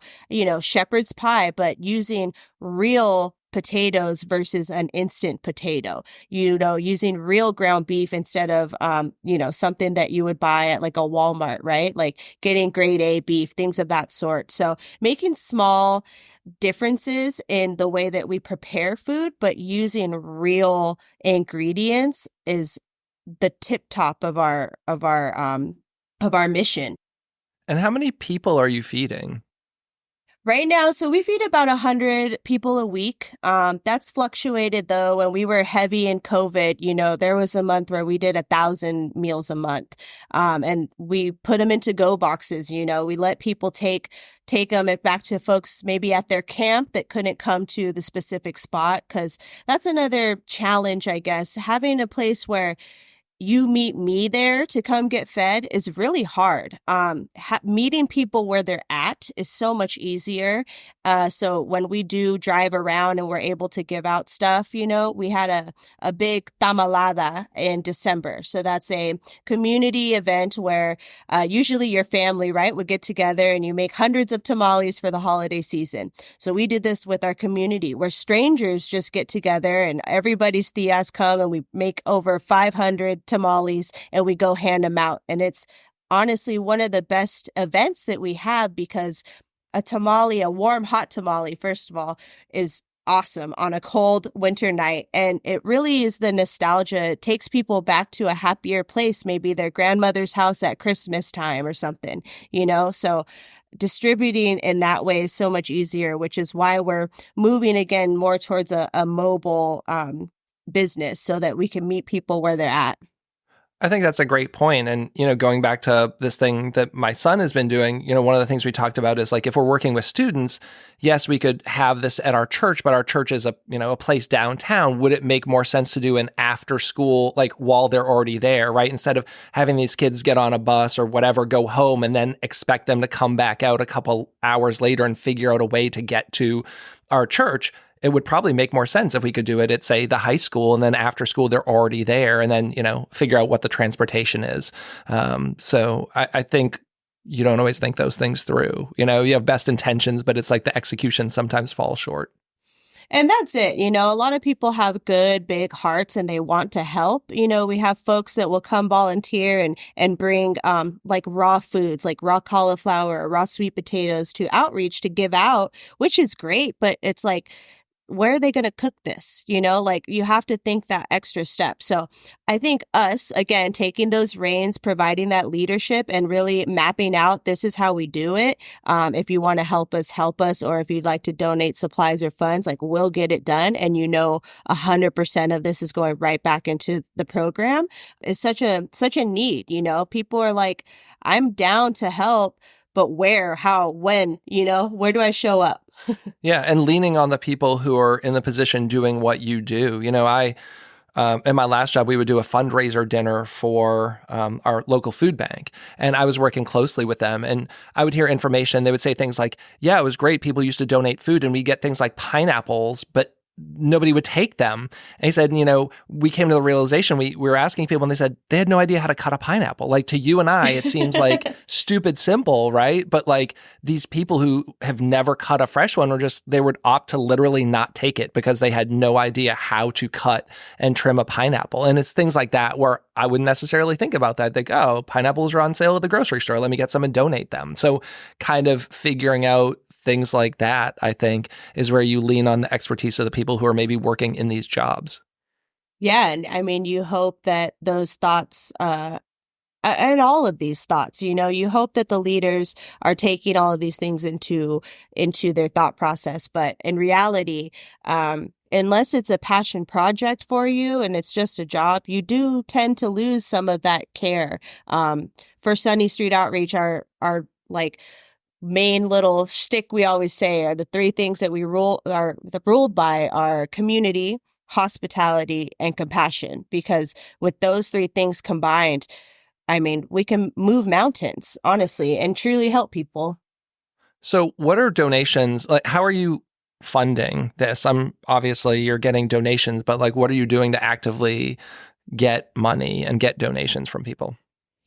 [SPEAKER 2] shepherd's pie, but using real potatoes versus an instant potato, using real ground beef instead of, something that you would buy at like a Walmart, right? Like getting grade A beef, things of that sort. So making small differences in the way that we prepare food, but using real ingredients is the tip top of our mission.
[SPEAKER 1] And how many people are you feeding?
[SPEAKER 2] Right now, so we feed about 100 people a week. That's fluctuated though. When we were heavy in COVID, there was a month where we did 1,000 meals a month. And we put them into go boxes. We let people take them back to folks maybe at their camp that couldn't come to the specific spot. Cause that's another challenge, I guess, having a place where you meet me there to come get fed is really hard. Meeting people where they're at is so much easier. So when we do drive around and we're able to give out stuff, we had a big tamalada in December. So that's a community event where usually your family, right, would get together and you make hundreds of tamales for the holiday season. So we did this with our community where strangers just get together and everybody's tias come and we make over 500 tamales and we go hand them out. And it's honestly one of the best events that we have because a tamale, a warm, hot tamale, first of all, is awesome on a cold winter night. And it really is the nostalgia. It takes people back to a happier place, maybe their grandmother's house at Christmas time or something, So distributing in that way is so much easier, which is why we're moving again more towards a mobile business so that we can meet people where they're at.
[SPEAKER 1] I think that's a great point. And, going back to this thing that my son has been doing, one of the things we talked about is like, if we're working with students, yes, we could have this at our church, but our church is a place downtown. Would it make more sense to do an after school, like while they're already there, right? Instead of having these kids get on a bus or whatever, go home and then expect them to come back out a couple hours later and figure out a way to get to our church. It would probably make more sense if we could do it at, say, the high school, and then after school, they're already there, and then, figure out what the transportation is. So I think you don't always think those things through. You have best intentions, but it's like the execution sometimes falls short.
[SPEAKER 2] And that's it. A lot of people have good, big hearts and they want to help. We have folks that will come volunteer and bring like raw foods, like raw cauliflower or raw sweet potatoes to outreach to give out, which is great. But it's like, where are they going to cook this? Like you have to think that extra step. So I think us, again, taking those reins, providing that leadership and really mapping out, this is how we do it. If you want to help us, or if you'd like to donate supplies or funds, like we'll get it done. And 100% of this is going right back into the program is such a need. People are like, I'm down to help, but where, how, when, where do I show up?
[SPEAKER 1] Yeah, and leaning on the people who are in the position doing what you do. I in my last job, we would do a fundraiser dinner for our local food bank, and I was working closely with them. And I would hear information. They would say things like, "Yeah, it was great. People used to donate food, and we get things like pineapples, but nobody would take them." And he said, we came to the realization, we were asking people and they said they had no idea how to cut a pineapple. Like to you and I, it seems like stupid simple, right? But like these people who have never cut a fresh one they would opt to literally not take it because they had no idea how to cut and trim a pineapple. And it's things like that where I wouldn't necessarily think about that. Think, oh, pineapples are on sale at the grocery store. Let me get some and donate them. So kind of figuring out things like that, I think, is where you lean on the expertise of the people who are maybe working in these jobs.
[SPEAKER 2] Yeah. And I mean, you hope that those thoughts, and all of these thoughts, you hope that the leaders are taking all of these things into their thought process. But in reality, unless it's a passion project for you and it's just a job, you do tend to lose some of that care. For Sunny Street Outreach, our like main little shtick we always say are the three things that we ruled by are community, hospitality, and compassion. Because with those three things combined, I mean, we can move mountains, honestly, and truly help people.
[SPEAKER 1] So what are donations? Like, how are you funding this? Obviously you're getting donations, but like, what are you doing to actively get money and get donations from people?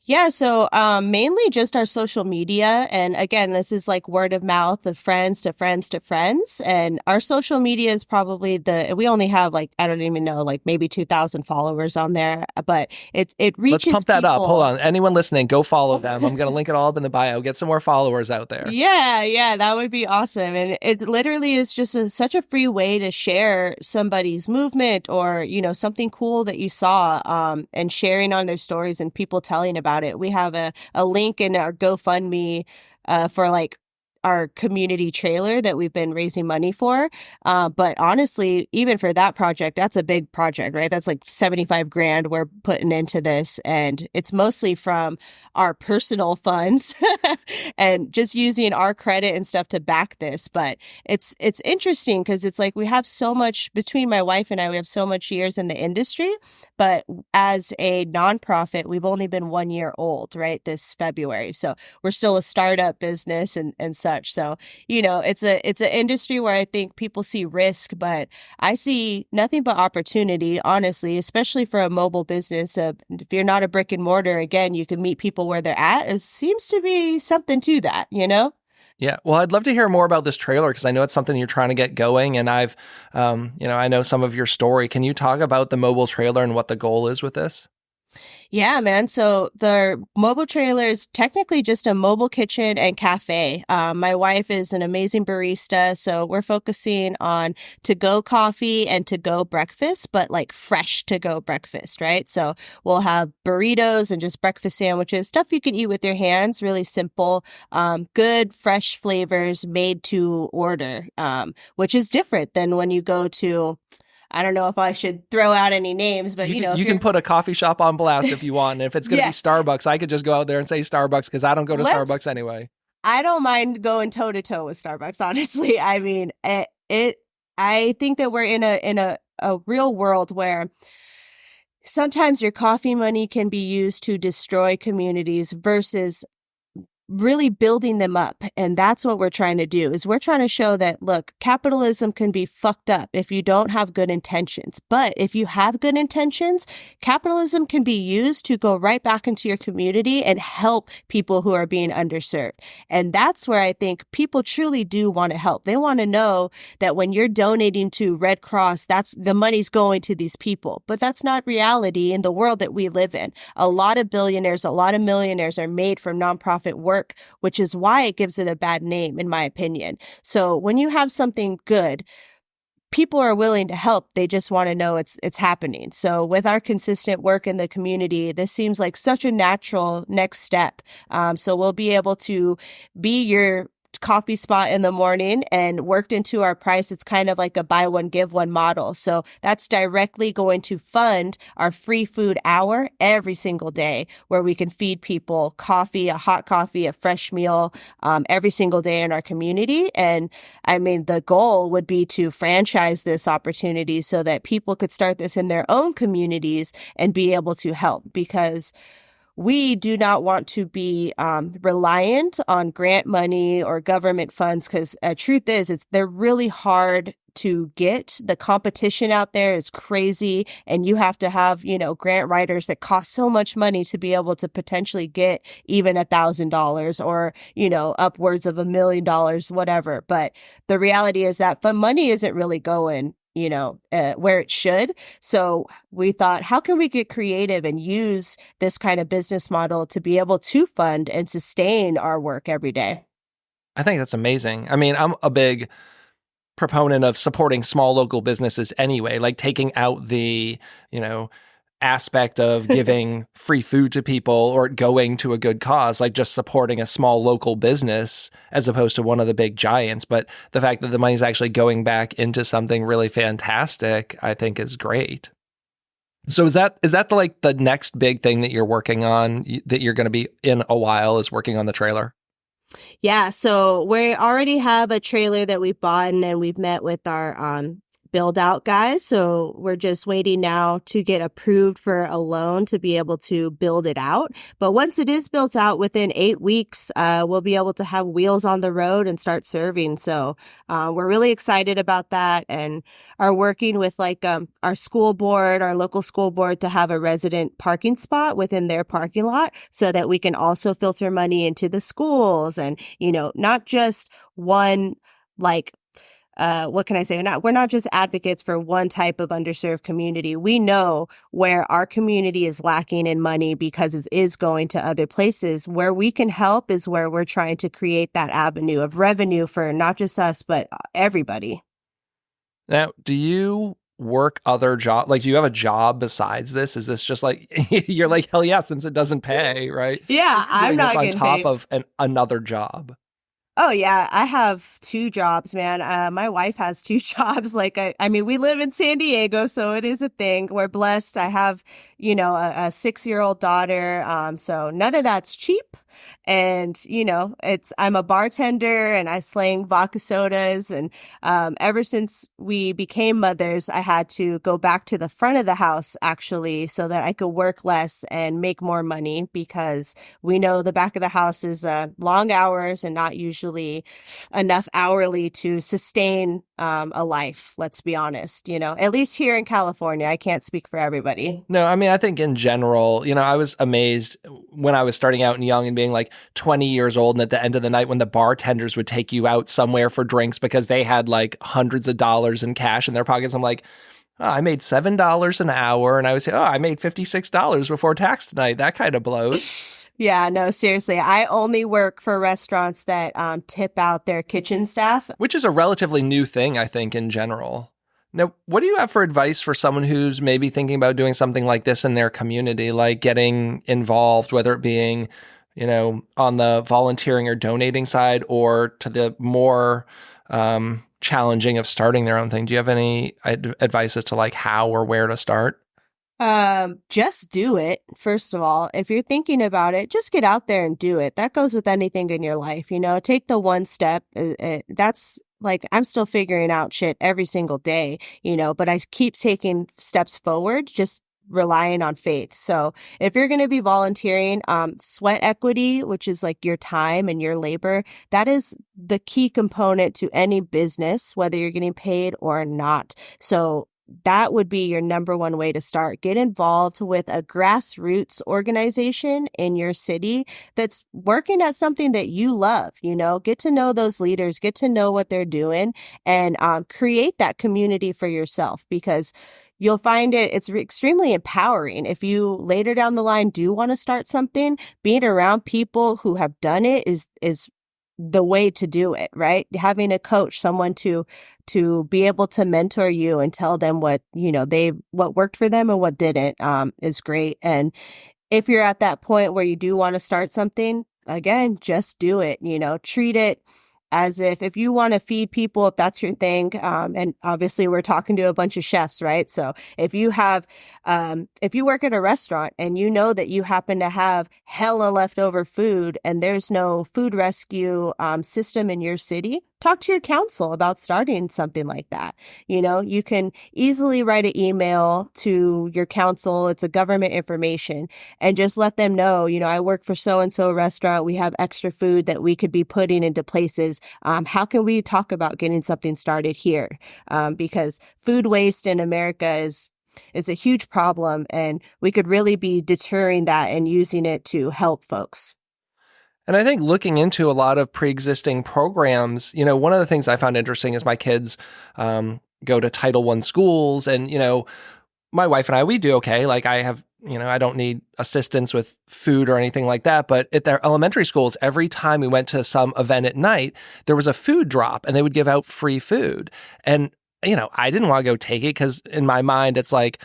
[SPEAKER 2] Yeah, so mainly just our social media. And again, this is like word of mouth of friends to friends to friends. And our social media is probably we only have like, I don't even know, like maybe 2,000 followers on there, but it reaches
[SPEAKER 1] Let's pump that
[SPEAKER 2] people.
[SPEAKER 1] up. Hold on. Anyone listening, go follow them. I'm going to link it all up in the bio. Get some more followers out there.
[SPEAKER 2] Yeah, that would be awesome. And it literally is just such a free way to share somebody's movement or, something cool that you saw and sharing on their stories and people telling about it. We have a link in our GoFundMe for like our community trailer that we've been raising money for. But honestly, even for that project, that's a big project, right? That's like 75 grand we're putting into this. And it's mostly from our personal funds and just using our credit and stuff to back this. But it's interesting because it's like we have so much between my wife and I, we have so much years in the industry. But as a nonprofit, we've only been 1 year old, right? This February. So we're still a startup business and such. So, it's an industry where I think people see risk, but I see nothing but opportunity, honestly, especially for a mobile business. If you're not a brick and mortar, again, you can meet people where they're at. It seems to be something to that,
[SPEAKER 1] Yeah. Well, I'd love to hear more about this trailer because I know it's something you're trying to get going. And I know some of your story. Can you talk about the mobile trailer and what the goal is with this?
[SPEAKER 2] Yeah, man. So the mobile trailer is technically just a mobile kitchen and cafe. My wife is an amazing barista, so we're focusing on to-go coffee and to-go breakfast, but like fresh to-go breakfast, right? So we'll have burritos and just breakfast sandwiches, stuff you can eat with your hands, really simple, good, fresh flavors made to order, which is different than when you go to I don't know if I should throw out any names, but
[SPEAKER 1] you can put a coffee shop on blast if you want. And if it's going to be Starbucks, I could just go out there and say Starbucks because I don't go to Starbucks anyway.
[SPEAKER 2] I don't mind going toe to toe with Starbucks, honestly. I mean, I think that we're in a real world where sometimes your coffee money can be used to destroy communities versus really building them up. And that's what we're trying to do is we're trying to show that, look, capitalism can be fucked up if you don't have good intentions. But if you have good intentions, capitalism can be used to go right back into your community and help people who are being underserved. And that's where I think people truly do want to help. They want to know that when you're donating to Red Cross, that's the money's going to these people. But that's not reality in the world that we live in. A lot of billionaires, a lot of millionaires are made from nonprofit work, which is why it gives it a bad name, in my opinion. So when you have something good, people are willing to help. They just want to know it's happening. So with our consistent work in the community, this seems like such a natural next step. So we'll be able to be your coffee spot in the morning and worked into our price. It's kind of like a buy one, give one model. So that's directly going to fund our free food hour every single day where we can feed people coffee, a hot coffee, a fresh meal, every single day in our community. And I mean, the goal would be to franchise this opportunity so that people could start this in their own communities and be able to help because we do not want to be reliant on grant money or government funds because truth is, they're really hard to get. The competition out there is crazy and you have to have, grant writers that cost so much money to be able to potentially get even $1,000 or, upwards of $1 million, whatever. But the reality is that money isn't really going where it should. So we thought, how can we get creative and use this kind of business model to be able to fund and sustain our work every day?
[SPEAKER 1] I think that's amazing. I mean, I'm a big proponent of supporting small local businesses anyway, like taking out the, aspect of giving free food to people or going to a good cause, like just supporting a small local business as opposed to one of the big giants. But the fact that the money's actually going back into something really fantastic, I think is great. So is that the next big thing that you're working on that you're going to be in a while is working on the trailer?
[SPEAKER 2] Yeah. So we already have a trailer that we've bought and we've met with our, build out guys. So we're just waiting now to get approved for a loan to be able to build it out. But once it is built out within 8 weeks, we'll be able to have wheels on the road and start serving. So we're really excited about that and are working with our school board, our local school board to have a resident parking spot within their parking lot so that we can also filter money into the schools and, not just one what can I say? We're not just advocates for one type of underserved community. We know where our community is lacking in money because it is going to other places. Where we can help is where we're trying to create that avenue of revenue for not just us, but everybody.
[SPEAKER 1] Now, do you work other jobs? Like, do you have a job besides this? Is this just like, you're like, hell yeah, since it doesn't pay, right?
[SPEAKER 2] Yeah, I'm not
[SPEAKER 1] on
[SPEAKER 2] getting
[SPEAKER 1] top
[SPEAKER 2] paid.
[SPEAKER 1] of another job.
[SPEAKER 2] Oh yeah, I have two jobs, man. My wife has two jobs. Like I mean, we live in San Diego, so it is a thing. We're blessed. I have, a 6-year-old daughter. So none of that's cheap. And I'm a bartender and I slang vodka sodas. And ever since we became mothers, I had to go back to the front of the house actually, so that I could work less and make more money because we know the back of the house is long hours and not usually enough hourly to sustain a life. Let's be honest, at least here in California. I can't speak for everybody.
[SPEAKER 1] No, I mean, I think in general, I was amazed when I was starting out and young and being like 20 years old. And at the end of the night, when the bartenders would take you out somewhere for drinks because they had like hundreds of dollars in cash in their pockets, I'm like, oh, I made $7 an hour. And I would say, oh, I made $56 before tax tonight. That kind of blows.
[SPEAKER 2] Yeah, no, seriously. I only work for restaurants that tip out their kitchen staff.
[SPEAKER 1] Which is a relatively new thing, I think, in general. Now, what do you have for advice for someone who's maybe thinking about doing something like this in their community, like getting involved, whether it being, on the volunteering or donating side or to the more challenging of starting their own thing? Do you have any advice as to like how or where to start?
[SPEAKER 2] Just do it. First of all, if you're thinking about it, just get out there and do it. That goes with anything in your life, take the one step. That's like, I'm still figuring out shit every single day, but I keep taking steps forward, just relying on faith. So if you're going to be volunteering, sweat equity, which is like your time and your labor, that is the key component to any business, whether you're getting paid or not. So that would be your number one way to start. Get involved with a grassroots organization in your city that's working at something that you love, get to know those leaders, get to know what they're doing, and create that community for yourself, because you'll find it's extremely empowering. If you later down the line do want to start something, being around people who have done it is the way to do it, right? Having a coach, someone to be able to mentor you and tell them what, what worked for them and what didn't, is great. And if you're at that point where you do want to start something, again, just do it, treat it as if you want to feed people, if that's your thing. And obviously we're talking to a bunch of chefs, right? So if you work at a restaurant and you know that you happen to have hella leftover food and there's no food rescue system in your city, talk to your council about starting something like that. You can easily write an email to your council. It's a government information, and just let them know, I work for so-and-so restaurant. We have extra food that we could be putting into places. How can we talk about getting something started here? Because food waste in America is a huge problem, and we could really be deterring that and using it to help folks.
[SPEAKER 1] And I think looking into a lot of pre-existing programs, one of the things I found interesting is my kids go to Title I schools, and, my wife and I, we do okay. Like I have, I don't need assistance with food or anything like that. But at their elementary schools, every time we went to some event at night, there was a food drop and they would give out free food. And, I didn't want to go take it because in my mind, it's like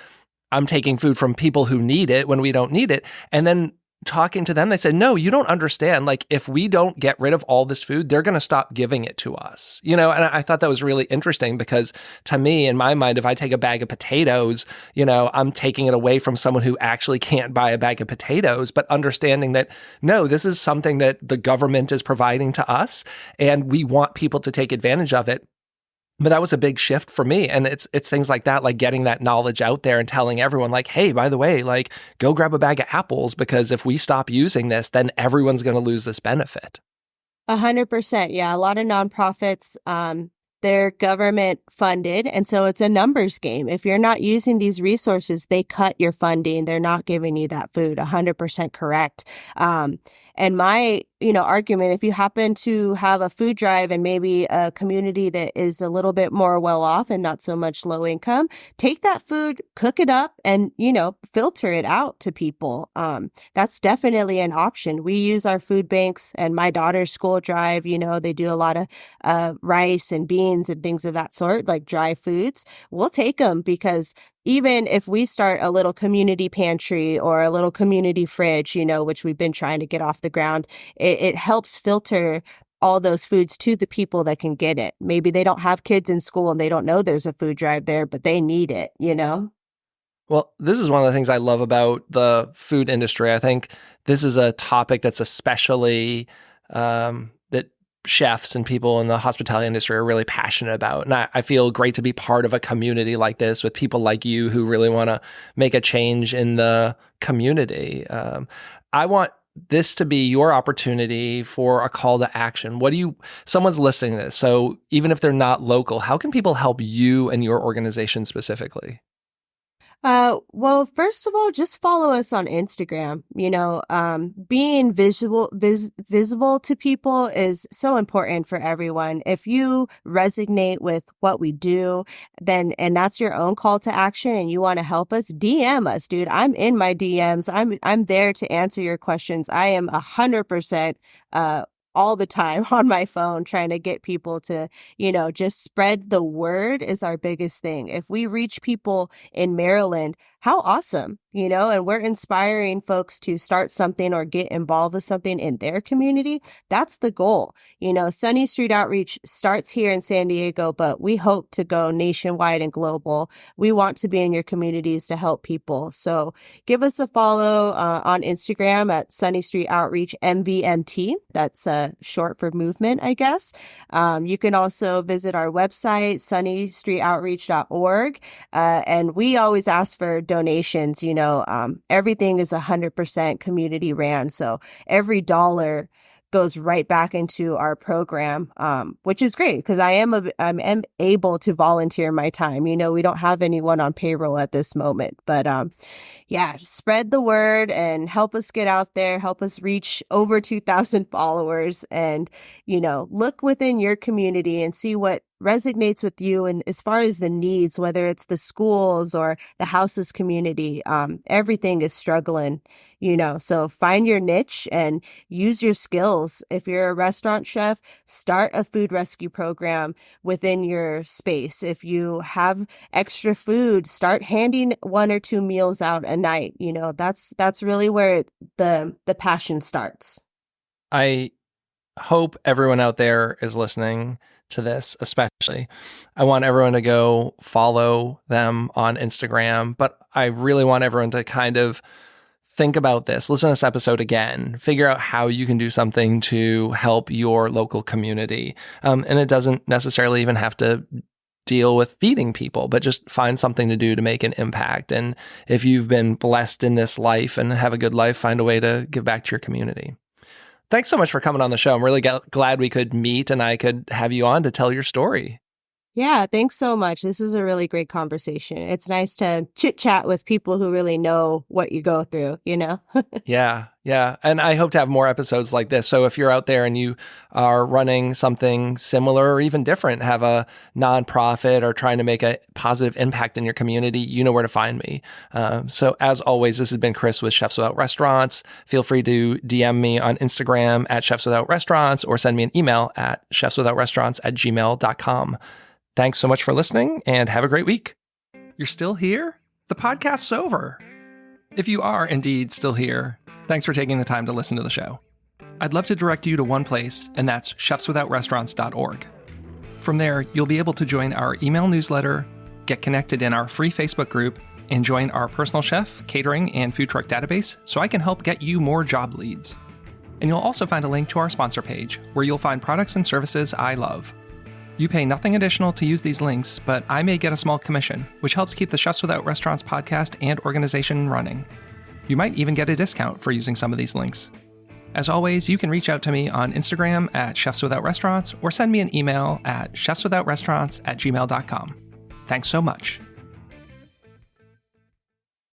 [SPEAKER 1] I'm taking food from people who need it when we don't need it. And then talking to them, they said, no, you don't understand. Like, if we don't get rid of all this food, they're going to stop giving it to us, and I thought that was really interesting because to me, in my mind, if I take a bag of potatoes, I'm taking it away from someone who actually can't buy a bag of potatoes, but understanding that, no, this is something that the government is providing to us and we want people to take advantage of it. But that was a big shift for me. And it's things like that, like getting that knowledge out there and telling everyone like, hey, by the way, like go grab a bag of apples, because if we stop using this, then everyone's going to lose this benefit.
[SPEAKER 2] 100%. Yeah. A lot of nonprofits, they're government funded. And so it's a numbers game. If you're not using these resources, they cut your funding. They're not giving you that food. 100% correct. And my, argument, if you happen to have a food drive and maybe a community that is a little bit more well off and not so much low income, take that food, cook it up, and, filter it out to people. That's definitely an option. We use our food banks, and my daughter's school drive, they do a lot of rice and beans and things of that sort, like dry foods. We'll take them, because even if we start a little community pantry or a little community fridge, which we've been trying to get off the ground, it helps filter all those foods to the people that can get it. Maybe they don't have kids in school and they don't know there's a food drive there, but they need it, you know?
[SPEAKER 1] Well, this is one of the things I love about the food industry. I think this is a topic that's especially that chefs and people in the hospitality industry are really passionate about. And I feel great to be part of a community like this with people like you who really want to make a change in the community. I want this to be your opportunity for a call to action. Someone's listening to this. So even if they're not local, how can people help you and your organization specifically?
[SPEAKER 2] Well, first of all, just follow us on Instagram. Being visible to people is so important for everyone. If you resonate with what we do, and that's your own call to action and you want to help us, DM us, dude. I'm in my DMs. I'm there to answer your questions. I am 100%, all the time on my phone trying to get people to, just spread the word is our biggest thing. If we reach people in Maryland, how awesome, and we're inspiring folks to start something or get involved with something in their community. That's the goal. Sunny Street Outreach starts here in San Diego, but we hope to go nationwide and global. We want to be in your communities to help people. So give us a follow on Instagram at Sunny Street Outreach MVMT. That's short for movement, I guess. You can also visit our website, sunnystreetoutreach.org. And we always ask for donations. Everything is 100% community ran. So every dollar goes right back into our program, which is great because I'm able to volunteer my time. We don't have anyone on payroll at this moment, but spread the word and help us get out there, help us reach over 2,000 followers, and look within your community and see what resonates with you. And as far as the needs, whether it's the schools or the houseless community, everything is struggling, so find your niche and use your skills. If you're a restaurant chef, start a food rescue program within your space. If you have extra food, start handing 1 or 2 meals out a night. That's really where the passion starts.
[SPEAKER 1] I hope everyone out there is listening to this, especially. I want everyone to go follow them on Instagram, but I really want everyone to kind of think about this, listen to this episode again, figure out how you can do something to help your local community. And it doesn't necessarily even have to deal with feeding people, but just find something to do to make an impact. And if you've been blessed in this life and have a good life, find a way to give back to your community. Thanks so much for coming on the show. I'm really glad we could meet and I could have you on to tell your story.
[SPEAKER 2] Yeah, thanks so much. This was a really great conversation. It's nice to chit chat with people who really know what you go through,
[SPEAKER 1] Yeah. And I hope to have more episodes like this. So if you're out there and you are running something similar or even different, have a nonprofit or trying to make a positive impact in your community, you know where to find me. So as always, this has been Chris with Chefs Without Restaurants. Feel free to DM me on Instagram at Chefs Without Restaurants or send me an email at chefswithoutrestaurants@gmail.com. Thanks so much for listening and have a great week. You're still here? The podcast's over. If you are indeed still here, thanks for taking the time to listen to the show. I'd love to direct you to one place, and that's chefswithoutrestaurants.org. From there, you'll be able to join our email newsletter, get connected in our free Facebook group, and join our personal chef, catering, and food truck database so I can help get you more job leads. And you'll also find a link to our sponsor page where you'll find products and services I love. You pay nothing additional to use these links, but I may get a small commission, which helps keep the Chefs Without Restaurants podcast and organization running. You might even get a discount for using some of these links. As always, you can reach out to me on Instagram at Chefs Without Restaurants or send me an email at chefswithoutrestaurants@gmail.com. Thanks so much.